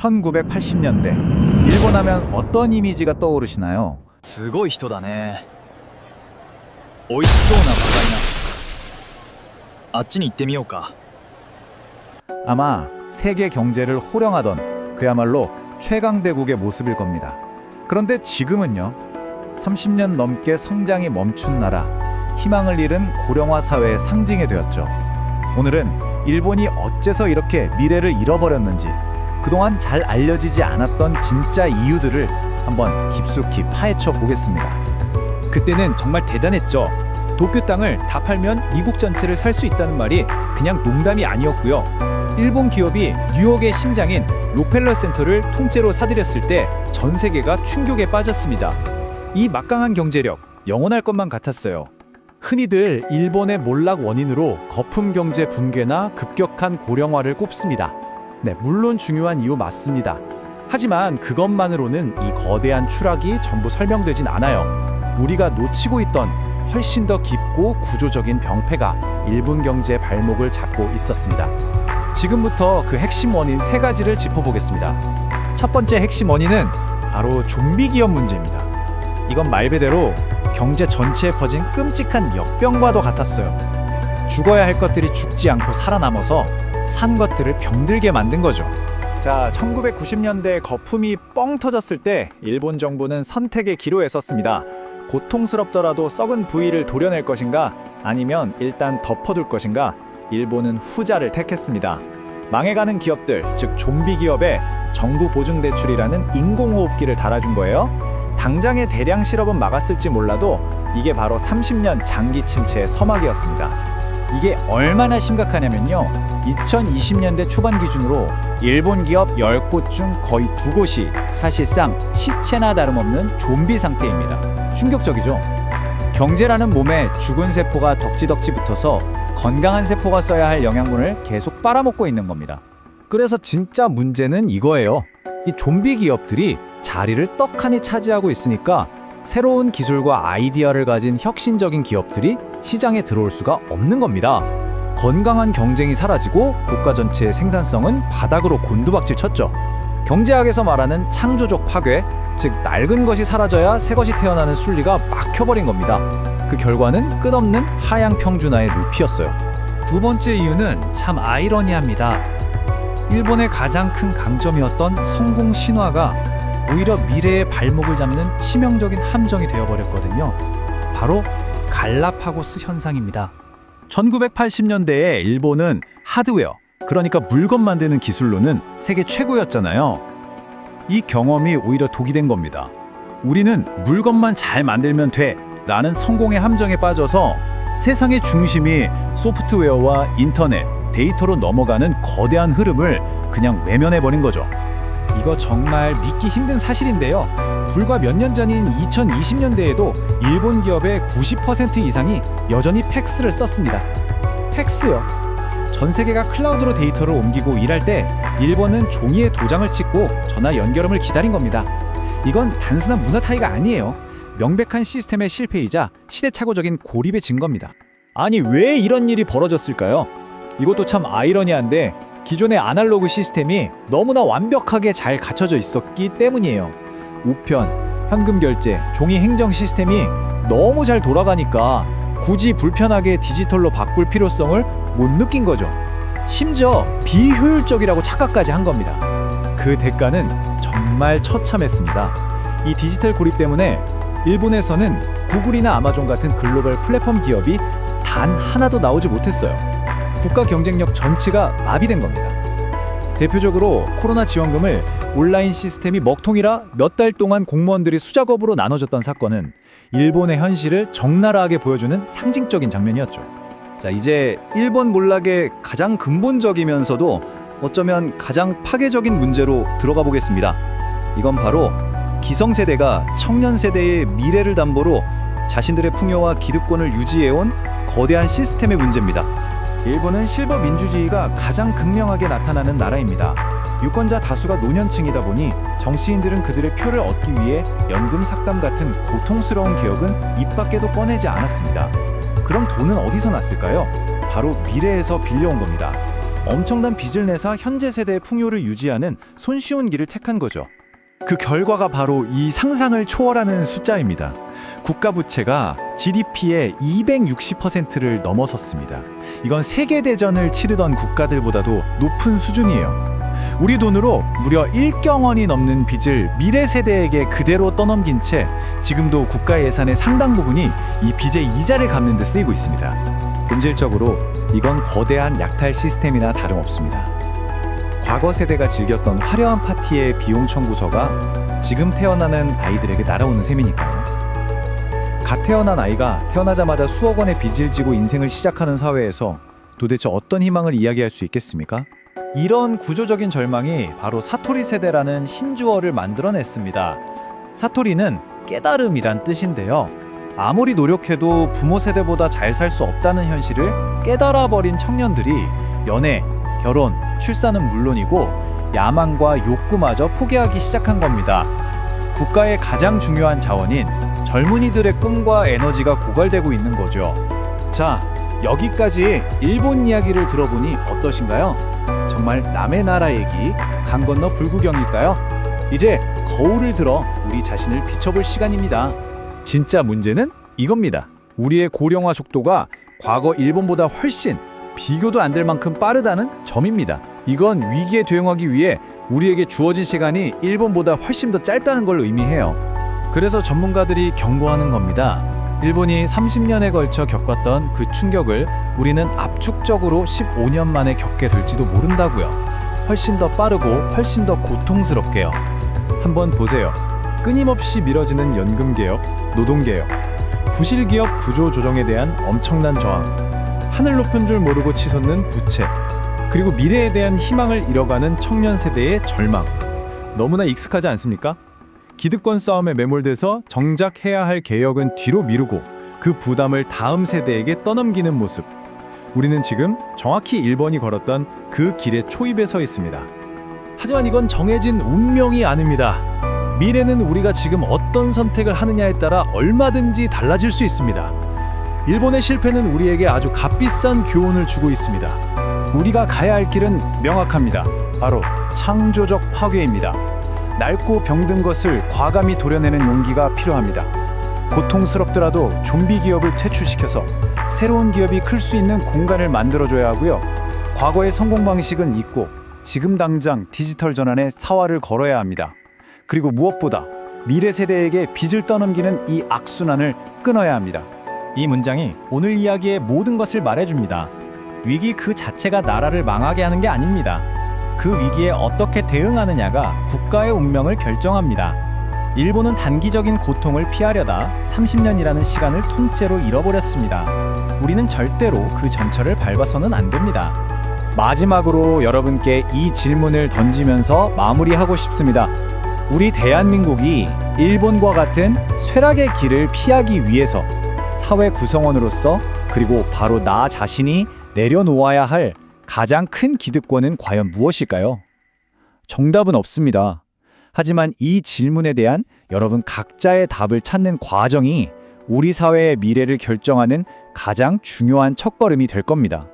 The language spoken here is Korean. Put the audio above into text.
1980년대 일본 하면 어떤 이미지가 떠오르시나요? すごい人だね。美味しそうな場合な。あっちに行ってみようか。 아마 세계 경제를 호령하던 그야말로 최강대국의 모습일 겁니다. 그런데 지금은요, 30년 넘게 성장이 멈춘 나라, 희망을 잃은 고령화 사회의 상징이 되었죠. 오늘은 일본이 어째서 이렇게 미래를 잃어버렸는지, 그동안 잘 알려지지 않았던 진짜 이유들을 한번 깊숙이 파헤쳐 보겠습니다. 그때는 정말 대단했죠. 도쿄 땅을 다 팔면 미국 전체를 살 수 있다는 말이 그냥 농담이 아니었고요. 일본 기업이 뉴욕의 심장인 록펠러 센터를 통째로 사들였을 때 전 세계가 충격에 빠졌습니다. 이 막강한 경제력, 영원할 것만 같았어요. 흔히들 일본의 몰락 원인으로 거품 경제 붕괴나 급격한 고령화를 꼽습니다. 네, 물론 중요한 이유 맞습니다. 하지만 그것만으로는 이 거대한 추락이 전부 설명되진 않아요. 우리가 놓치고 있던 훨씬 더 깊고 구조적인 병폐가 일본 경제의 발목을 잡고 있었습니다. 지금부터 그 핵심 원인 세 가지를 짚어보겠습니다. 첫 번째 핵심 원인은 바로 좀비 기업 문제입니다. 이건 말 그대로 경제 전체에 퍼진 끔찍한 역병과도 같았어요. 죽어야 할 것들이 죽지 않고 살아남아서 산 것들을 병들게 만든 거죠. 자, 1990년대 거품이 뻥 터졌을 때 일본 정부는 선택의 기로에 섰습니다. 고통스럽더라도 썩은 부위를 도려낼 것인가, 아니면 일단 덮어둘 것인가. 일본은 후자를 택했습니다. 망해가는 기업들, 즉 좀비 기업에 정부 보증 대출이라는 인공호흡기를 달아준 거예요. 당장의 대량 실업은 막았을지 몰라도 이게 바로 30년 장기 침체의 서막이었습니다. 이게 얼마나 심각하냐면요, 2020년대 초반 기준으로 일본 기업 10곳 중 거의 2곳이 사실상 시체나 다름없는 좀비 상태입니다. 충격적이죠? 경제라는 몸에 죽은 세포가 덕지덕지 붙어서 건강한 세포가 써야 할 영양분을 계속 빨아먹고 있는 겁니다. 그래서 진짜 문제는 이거예요. 이 좀비 기업들이 자리를 떡하니 차지하고 있으니까 새로운 기술과 아이디어를 가진 혁신적인 기업들이 시장에 들어올 수가 없는 겁니다. 건강한 경쟁이 사라지고 국가 전체의 생산성은 바닥으로 곤두박질 쳤죠. 경제학에서 말하는 창조적 파괴, 즉 낡은 것이 사라져야 새 것이 태어나는 순리가 막혀버린 겁니다. 그 결과는 끝없는 하향 평준화의 늪이었어요. 두 번째 이유는 참 아이러니합니다. 일본의 가장 큰 강점이었던 성공 신화가 오히려 미래의 발목을 잡는 치명적인 함정이 되어버렸거든요. 바로 갈라파고스 현상입니다. 1980년대에 일본은 하드웨어, 그러니까 물건 만드는 기술로는 세계 최고였잖아요. 이 경험이 오히려 독이 된 겁니다. 우리는 물건만 잘 만들면 돼 라는 성공의 함정에 빠져서 세상의 중심이 소프트웨어와 인터넷, 데이터로 넘어가는 거대한 흐름을 그냥 외면해버린 거죠. 이거 정말 믿기 힘든 사실인데요. 불과 몇 년 전인 2020년대에도 일본 기업의 90% 이상이 여전히 팩스를 썼습니다. 팩스요. 전 세계가 클라우드로 데이터를 옮기고 일할 때 일본은 종이에 도장을 찍고 전화 연결음을 기다린 겁니다. 이건 단순한 문화 타이가 아니에요. 명백한 시스템의 실패이자 시대착오적인 고립의 증거입니다. 아니, 왜 이런 일이 벌어졌을까요? 이것도 참 아이러니한데 기존의 아날로그 시스템이 너무나 완벽하게 잘 갖춰져 있었기 때문이에요. 우편, 현금 결제, 종이 행정 시스템이 너무 잘 돌아가니까 굳이 불편하게 디지털로 바꿀 필요성을 못 느낀 거죠. 심지어 비효율적이라고 착각까지 한 겁니다. 그 대가는 정말 처참했습니다. 이 디지털 고립 때문에 일본에서는 구글이나 아마존 같은 글로벌 플랫폼 기업이 단 하나도 나오지 못했어요. 국가 경쟁력 전체가 마비된 겁니다. 대표적으로 코로나 지원금을 온라인 시스템이 먹통이라 몇 달 동안 공무원들이 수작업으로 나눠줬던 사건은 일본의 현실을 적나라하게 보여주는 상징적인 장면이었죠. 자, 이제 일본 몰락의 가장 근본적이면서도 어쩌면 가장 파괴적인 문제로 들어가 보겠습니다. 이건 바로 기성세대가 청년세대의 미래를 담보로 자신들의 풍요와 기득권을 유지해온 거대한 시스템의 문제입니다. 일본은 실버 민주주의가 가장 극명하게 나타나는 나라입니다. 유권자 다수가 노년층이다 보니 정치인들은 그들의 표를 얻기 위해 연금 삭감 같은 고통스러운 개혁은 입 밖에도 꺼내지 않았습니다. 그럼 돈은 어디서 났을까요? 바로 미래에서 빌려온 겁니다. 엄청난 빚을 내서 현재 세대의 풍요를 유지하는 손쉬운 길을 택한 거죠. 그 결과가 바로 이 상상을 초월하는 숫자입니다. 국가 부채가 GDP의 260%를 넘어섰습니다. 이건 세계대전을 치르던 국가들보다도 높은 수준이에요. 우리 돈으로 무려 1경 원이 넘는 빚을 미래 세대에게 그대로 떠넘긴 채 지금도 국가 예산의 상당 부분이 이 빚의 이자를 갚는 데 쓰이고 있습니다. 본질적으로 이건 거대한 약탈 시스템이나 다름없습니다. 과거 세대가 즐겼던 화려한 파티의 비용 청구서가 지금 태어나는 아이들에게 날아오는 셈이니까요. 갓 태어난 아이가 태어나자마자 수억 원의 빚을 지고 인생을 시작하는 사회에서 도대체 어떤 희망을 이야기할 수 있겠습니까? 이런 구조적인 절망이 바로 사토리 세대라는 신주어를 만들어냈습니다. 사토리는 깨달음이란 뜻인데요. 아무리 노력해도 부모 세대보다 잘 살 수 없다는 현실을 깨달아버린 청년들이 연애, 결혼, 출산은 물론이고 야망과 욕구마저 포기하기 시작한 겁니다. 국가의 가장 중요한 자원인 젊은이들의 꿈과 에너지가 고갈되고 있는 거죠. 자, 여기까지 일본 이야기를 들어보니 어떠신가요? 정말 남의 나라 얘기, 강 건너 불구경일까요? 이제 거울을 들어 우리 자신을 비춰볼 시간입니다. 진짜 문제는 이겁니다. 우리의 고령화 속도가 과거 일본보다 훨씬 비교도 안 될 만큼 빠르다는 점입니다. 이건 위기에 대응하기 위해 우리에게 주어진 시간이 일본보다 훨씬 더 짧다는 걸 의미해요. 그래서 전문가들이 경고하는 겁니다. 일본이 30년에 걸쳐 겪었던 그 충격을 우리는 압축적으로 15년 만에 겪게 될지도 모른다고요. 훨씬 더 빠르고 훨씬 더 고통스럽게요. 한번 보세요. 끊임없이 미뤄지는 연금개혁, 노동개혁, 부실기업 구조조정에 대한 엄청난 저항, 하늘 높은 줄 모르고 치솟는 부채, 그리고 미래에 대한 희망을 잃어가는 청년 세대의 절망. 너무나 익숙하지 않습니까? 기득권 싸움에 매몰돼서 정작 해야 할 개혁은 뒤로 미루고 그 부담을 다음 세대에게 떠넘기는 모습. 우리는 지금 정확히 일본이 걸었던 그 길의 초입에 서 있습니다. 하지만 이건 정해진 운명이 아닙니다. 미래는 우리가 지금 어떤 선택을 하느냐에 따라 얼마든지 달라질 수 있습니다. 일본의 실패는 우리에게 아주 값비싼 교훈을 주고 있습니다. 우리가 가야 할 길은 명확합니다. 바로 창조적 파괴입니다. 낡고 병든 것을 과감히 도려내는 용기가 필요합니다. 고통스럽더라도 좀비 기업을 퇴출시켜서 새로운 기업이 클 수 있는 공간을 만들어줘야 하고요. 과거의 성공 방식은 잊고 지금 당장 디지털 전환의 사활을 걸어야 합니다. 그리고 무엇보다 미래 세대에게 빚을 떠넘기는 이 악순환을 끊어야 합니다. 이 문장이 오늘 이야기의 모든 것을 말해줍니다. 위기 그 자체가 나라를 망하게 하는 게 아닙니다. 그 위기에 어떻게 대응하느냐가 국가의 운명을 결정합니다. 일본은 단기적인 고통을 피하려다 30년이라는 시간을 통째로 잃어버렸습니다. 우리는 절대로 그 전철을 밟아서는 안 됩니다. 마지막으로 여러분께 이 질문을 던지면서 마무리하고 싶습니다. 우리 대한민국이 일본과 같은 쇠락의 길을 피하기 위해서 사회 구성원으로서 그리고 바로 나 자신이 내려놓아야 할 가장 큰 기득권은 과연 무엇일까요? 정답은 없습니다. 하지만 이 질문에 대한 여러분 각자의 답을 찾는 과정이 우리 사회의 미래를 결정하는 가장 중요한 첫걸음이 될 겁니다.